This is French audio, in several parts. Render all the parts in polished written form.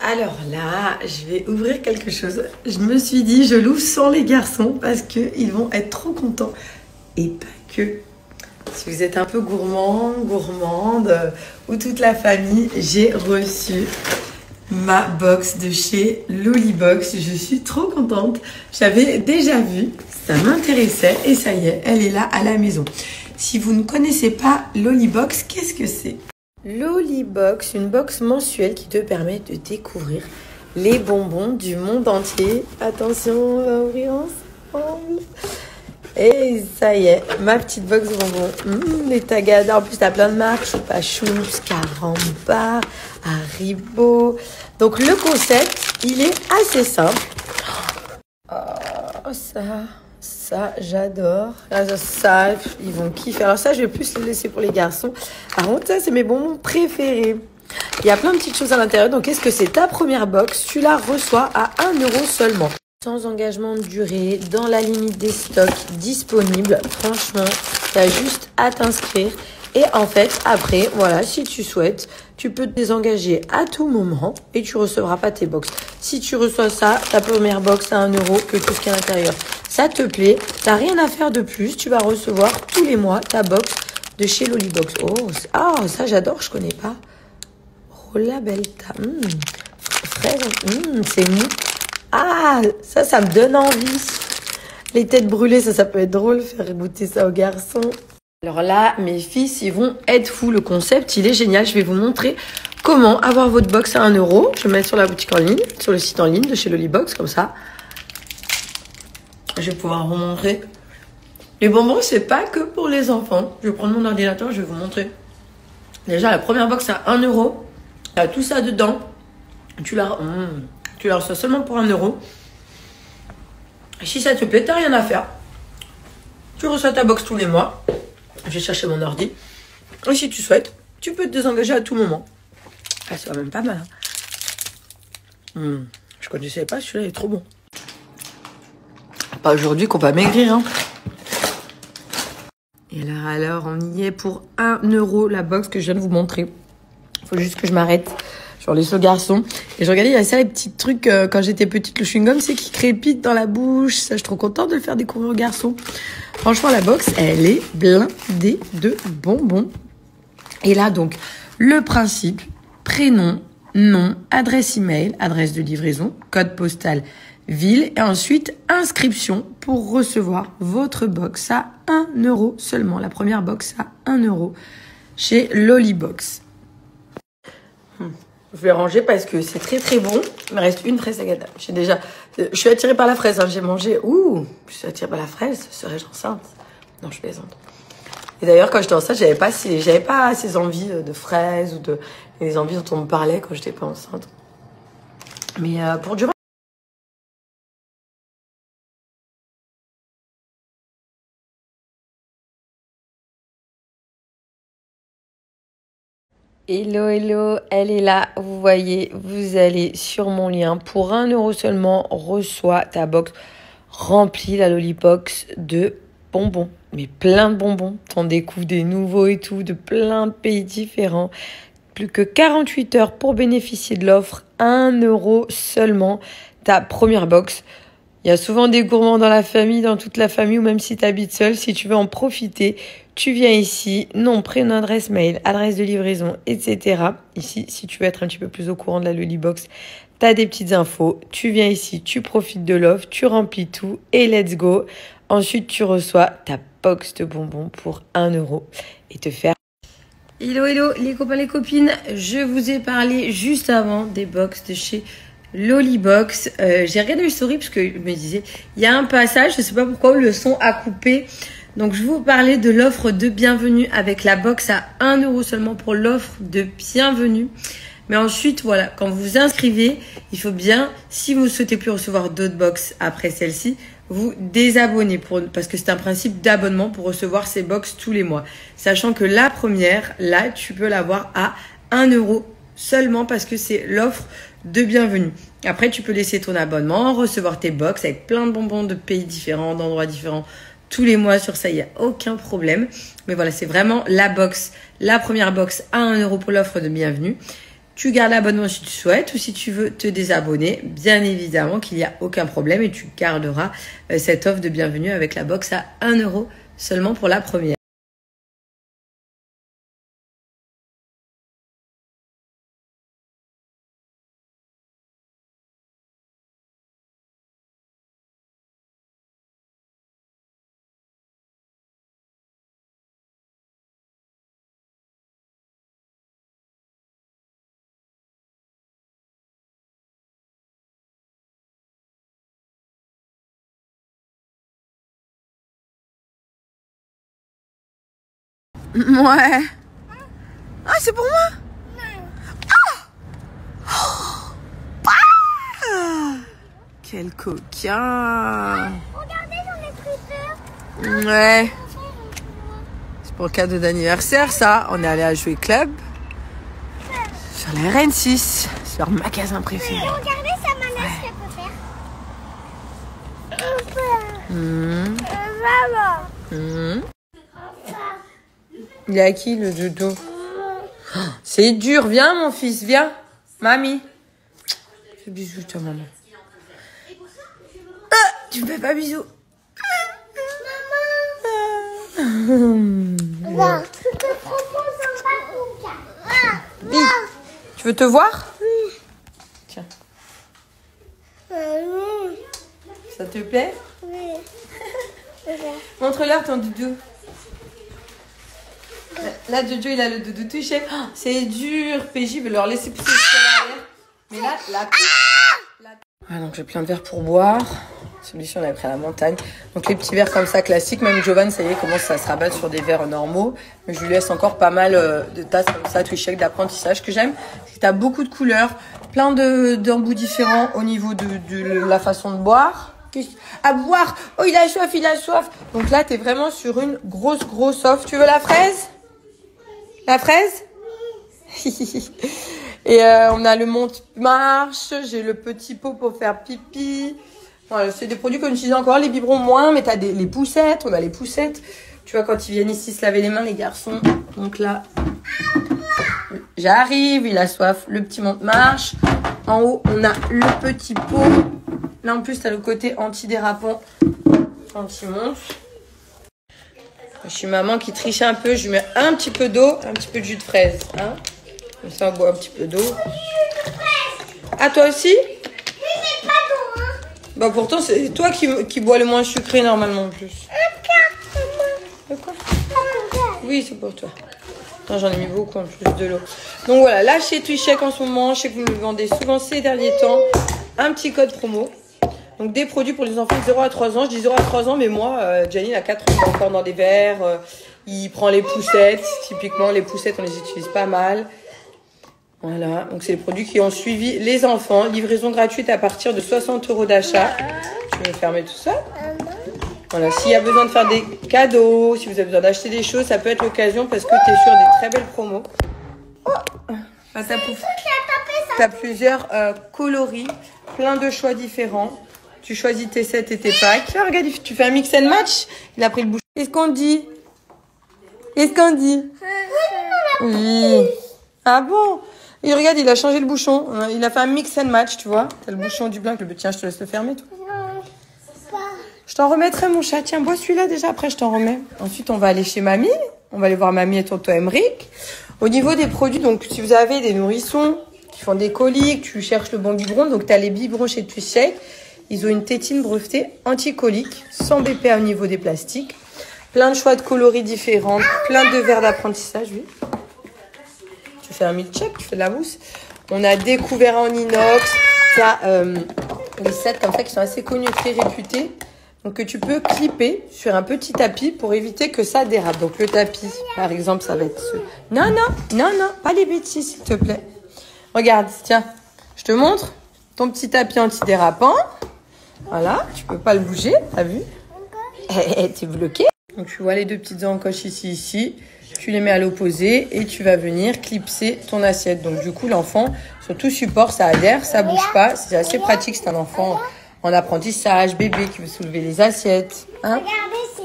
Alors là, je vais ouvrir quelque chose. Je me suis dit, je l'ouvre sans les garçons parce qu'ils vont être trop contents. Et pas que. Si vous êtes un peu gourmand, gourmande, ou toute la famille, j'ai reçu ma box de chez Lolibox. Je suis trop contente. J'avais déjà vu, ça m'intéressait et ça y est, elle est là à la maison. Si vous ne connaissez pas Lolibox, qu'est-ce que c'est ? Lolibox, une box mensuelle qui te permet de découvrir les bonbons du monde entier. Attention, on va ouvrir ensemble. Et ça y est, ma petite box de bonbons. Les Tagada, en plus t'as plein de marques, Chupa Chups, Caramba, Haribo. Donc le concept, il est assez simple. Oh, ça, j'adore. Ça, ils vont kiffer. Alors ça, je vais plus le laisser pour les garçons. Par contre, ça, c'est mes bonbons préférés. Il y a plein de petites choses à l'intérieur. Donc, qu'est-ce que c'est? Ta première box, tu la reçois à 1 € seulement. Sans engagement de durée, dans la limite des stocks disponibles. Franchement, tu as juste à t'inscrire. Et en fait, après, voilà, si tu souhaites, tu peux te désengager à tout moment et tu recevras pas tes box. Si tu reçois ça, ta première box à 1 € que tout ce qui est à l'intérieur, ça te plaît, t'as rien à faire de plus, tu vas recevoir tous les mois ta box de chez Lolibox. Oh, ça j'adore, je connais pas. Rolla Belta, fraise, c'est mou. Ah, ça me donne envie. Les têtes brûlées, ça peut être drôle, faire goûter ça aux garçons. Alors là, mes fils, ils vont être fous. Le concept, il est génial. Je vais vous montrer comment avoir votre box à 1 €. Je vais mettre sur la boutique en ligne, sur le site en ligne de chez Lolibox, comme ça. Je vais pouvoir vous montrer. Les bonbons, c'est pas que pour les enfants. Je vais prendre mon ordinateur, je vais vous montrer. Déjà, la première box à 1 €. Il y a tout ça dedans. Tu la reçois seulement pour 1 €. Si ça te plaît, t'as rien à faire. Tu reçois ta box tous les mois. Je vais chercher mon ordi. Et si tu souhaites, tu peux te désengager à tout moment. Ah, c'est quand même pas mal. Je connaissais pas, celui-là il est trop bon. Pas aujourd'hui qu'on va maigrir. Et alors, on y est pour 1 € la box que je viens de vous montrer. Il faut juste que je m'arrête. Je laisse aux garçons. Et je regardais, il y a ça, les petits trucs, quand j'étais petite, le chewing-gum, c'est qui crépite dans la bouche. Ça, je suis trop contente de le faire découvrir aux garçons. Franchement, la box, elle est blindée de bonbons. Et là, donc, le principe, prénom, nom, adresse email, adresse de livraison, code postal, ville, et ensuite, inscription pour recevoir votre box à 1 € seulement. La première box à 1 € chez Lolibox. Je vais ranger parce que c'est très très bon. Il me reste une fraise Tagada. Je suis attirée par la fraise. J'ai mangé. Je suis attirée par la fraise. Serais-je enceinte? Non, je plaisante. Et d'ailleurs, quand j'étais enceinte, j'avais pas ces envies de fraises ou les envies dont on me parlait quand j'étais pas enceinte. Mais pour durer. Hello, elle est là, vous voyez, vous allez sur mon lien. Pour 1 € seulement, reçois ta box remplie, la Lolibox, de bonbons. Mais plein de bonbons, t'en découvres des nouveaux et tout, de plein de pays différents. Plus que 48 heures pour bénéficier de l'offre, 1 € seulement, ta première box. Il y a souvent des gourmands dans la famille, dans toute la famille, ou même si tu habites seul. Si tu veux en profiter, tu viens ici, nom, prénom, adresse mail, adresse de livraison, etc. Ici, si tu veux être un petit peu plus au courant de la Lolibox, tu as des petites infos. Tu viens ici, tu profites de l'offre, tu remplis tout et let's go. Ensuite, tu reçois ta box de bonbons pour 1 € et te faire... Hello, les copains, les copines. Je vous ai parlé juste avant des box de chez Lolibox. J'ai regardé mes stories parce que je me disais, il y a un passage, je sais pas pourquoi, le son a coupé. Donc, je vais vous parler de l'offre de bienvenue avec la box à 1 € seulement pour l'offre de bienvenue. Mais ensuite, voilà, quand vous vous inscrivez, il faut bien, si vous ne souhaitez plus recevoir d'autres box après celle-ci, vous désabonner parce que c'est un principe d'abonnement pour recevoir ces box tous les mois. Sachant que la première, là, tu peux l'avoir à 1 € seulement parce que c'est l'offre de bienvenue. Après, tu peux laisser ton abonnement, recevoir tes box avec plein de bonbons de pays différents, d'endroits différents, tous les mois. Sur ça, il n'y a aucun problème. Mais voilà, c'est vraiment la box, la première box à 1 € pour l'offre de bienvenue. Tu gardes l'abonnement si tu souhaites ou si tu veux te désabonner, bien évidemment qu'il n'y a aucun problème et tu garderas cette offre de bienvenue avec la box à 1 € seulement pour la première. Ouais. Ah, c'est pour moi? Ah, quel coquin. Regardez dans les Twitter. Ouais. C'est pour le cadeau d'anniversaire, ça. On est allé à jouer club sur la RN6. C'est leur magasin préféré. Et regardez, ça manège qu'elle peut faire. Maman. Il est à qui, le doudou? Oh, c'est dur. Viens, mon fils, viens. Mamie. Fais bisous, toi, maman. Ah, tu me fais pas bisous. Maman. Je te propose un barbouca. Tu veux te voir? Tiens. Ça te plaît? Oui. Montre-leur ton doudou. Là, Jojo, il a le doudou touché. Oh, c'est dur. PJ veut leur laisser pousser jusqu'à l'arrière. Mais là, Ah, donc j'ai plein de verres pour boire. Celui-ci, on avait pris à la montagne. Donc les petits verres comme ça, classiques. Même Jovan, ça y est, commence à se rabattre sur des verres normaux. Mais je lui laisse encore pas mal de tasses comme ça, Twitch d'apprentissage que j'aime. C'est que t'as beaucoup de couleurs, plein d'embouts différents au niveau de la façon de boire. À boire. Oh, il a soif, il a soif. Donc là, t'es vraiment sur une grosse offre. Tu veux la fraise? La fraise? Et on a le monte-marche, j'ai le petit pot pour faire pipi. Voilà, c'est des produits qu'on utilise encore, les biberons moins, mais t'as les poussettes, on a les poussettes. Tu vois, quand ils viennent ici se laver les mains, les garçons. Donc là, j'arrive, il a soif, le petit monte-marche. En haut, on a le petit pot. Là, en plus, t'as le côté antidérapant quand il monte. Je suis maman qui triche un peu, je lui mets un petit peu d'eau, un petit peu de jus de fraise. Hein. Comme ça, on boit un petit peu d'eau. Ah, toi aussi? Oui, mais pas d'eau, hein. Bah, pourtant, c'est toi qui bois le moins sucré normalement en plus. De quoi? Oui, c'est pour toi. Attends, j'en ai mis beaucoup en plus de l'eau. Donc voilà, là chez Twitch en ce moment, je sais que vous me le vendez souvent ces derniers temps. Un petit code promo. Donc des produits pour les enfants de 0 à 3 ans. Je dis 0 à 3 ans, mais moi, Gianni a 4 ans, il est encore dans des verres. Il prend les poussettes. Typiquement, les poussettes, on les utilise pas mal. Voilà, donc c'est les produits qui ont suivi les enfants. Livraison gratuite à partir de 60 € d'achat. Je vais fermer tout ça. Voilà, s'il y a besoin de faire des cadeaux, si vous avez besoin d'acheter des choses, ça peut être l'occasion parce que tu es sur des très belles promos. Oh, bah, t'as plusieurs coloris, plein de choix différents. Tu choisis tes sets et tes packs. Là, regarde, tu fais un mix and match. Il a pris le bouchon. Qu'est-ce qu'on dit? Qu'est-ce qu'on dit? Oui. Ah bon? Et regarde, il a changé le bouchon. Il a fait un mix and match, tu vois. T'as le bouchon du blanc. Tiens, je te laisse le fermer, toi. Je t'en remettrai, mon chat. Tiens, bois celui-là déjà. Après, je t'en remets. Ensuite, on va aller chez mamie. On va aller voir mamie et tonton Emeric. Au niveau des produits, donc, si vous avez des nourrissons qui font des coliques, tu cherches le bon biberon. Donc, tu as les biberons chez Twishake. Ils ont une tétine brevetée anti-colique, sans BPA au niveau des plastiques. Plein de choix de coloris différents. Plein de verres d'apprentissage, oui. Tu fais un milkshake, tu fais de la mousse. On a des couverts en inox. Tu as des sets comme ça qui sont assez connus et très réputés. Donc que tu peux clipper sur un petit tapis pour éviter que ça dérape. Donc le tapis, par exemple, ça va être ce... Non, pas les bêtises, s'il te plaît. Regarde, tiens, je te montre ton petit tapis antidérapant. Voilà, tu peux pas le bouger, t'as vu? T'es bloqué. Donc tu vois les deux petites encoches ici. Tu les mets à l'opposé et tu vas venir clipser ton assiette. Donc du coup, l'enfant, sur tout support, ça adhère, ça bouge pas. C'est assez pratique, c'est un enfant en apprentissage, bébé qui veut soulever les assiettes. Hein? Regardez, c'est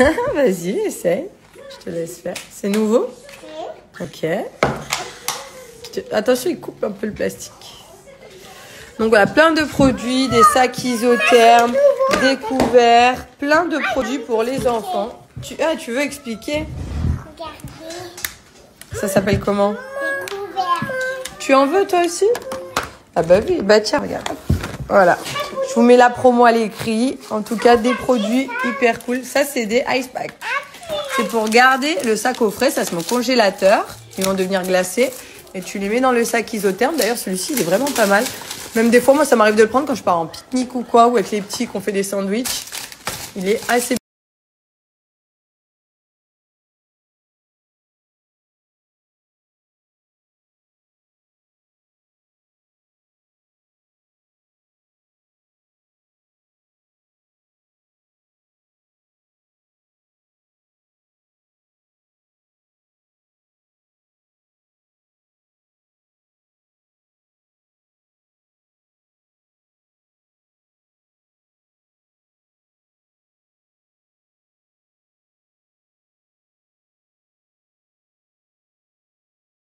nouveau. Vas-y, essaye. Je te laisse faire. C'est nouveau? Oui. Ok. Je Attention, il coupe un peu le plastique. Donc voilà, plein de produits, des sacs isothermes, des couverts, plein de produits pour les enfants. Tu veux expliquer? Regardez. Ça s'appelle comment? Les couverts. Tu en veux toi aussi? Ah bah oui, bah tiens, regarde. Voilà, je vous mets la promo à l'écrit. En tout cas, des produits hyper cool. Ça, c'est des ice packs. C'est pour garder le sac au frais. Ça se met au congélateur. Ils vont devenir glacés. Et tu les mets dans le sac isotherme. D'ailleurs, celui-ci, il est vraiment pas mal. Même des fois, moi, ça m'arrive de le prendre quand je pars en pique-nique ou quoi. Ou avec les petits qu'on fait des sandwichs. Il est assez bien.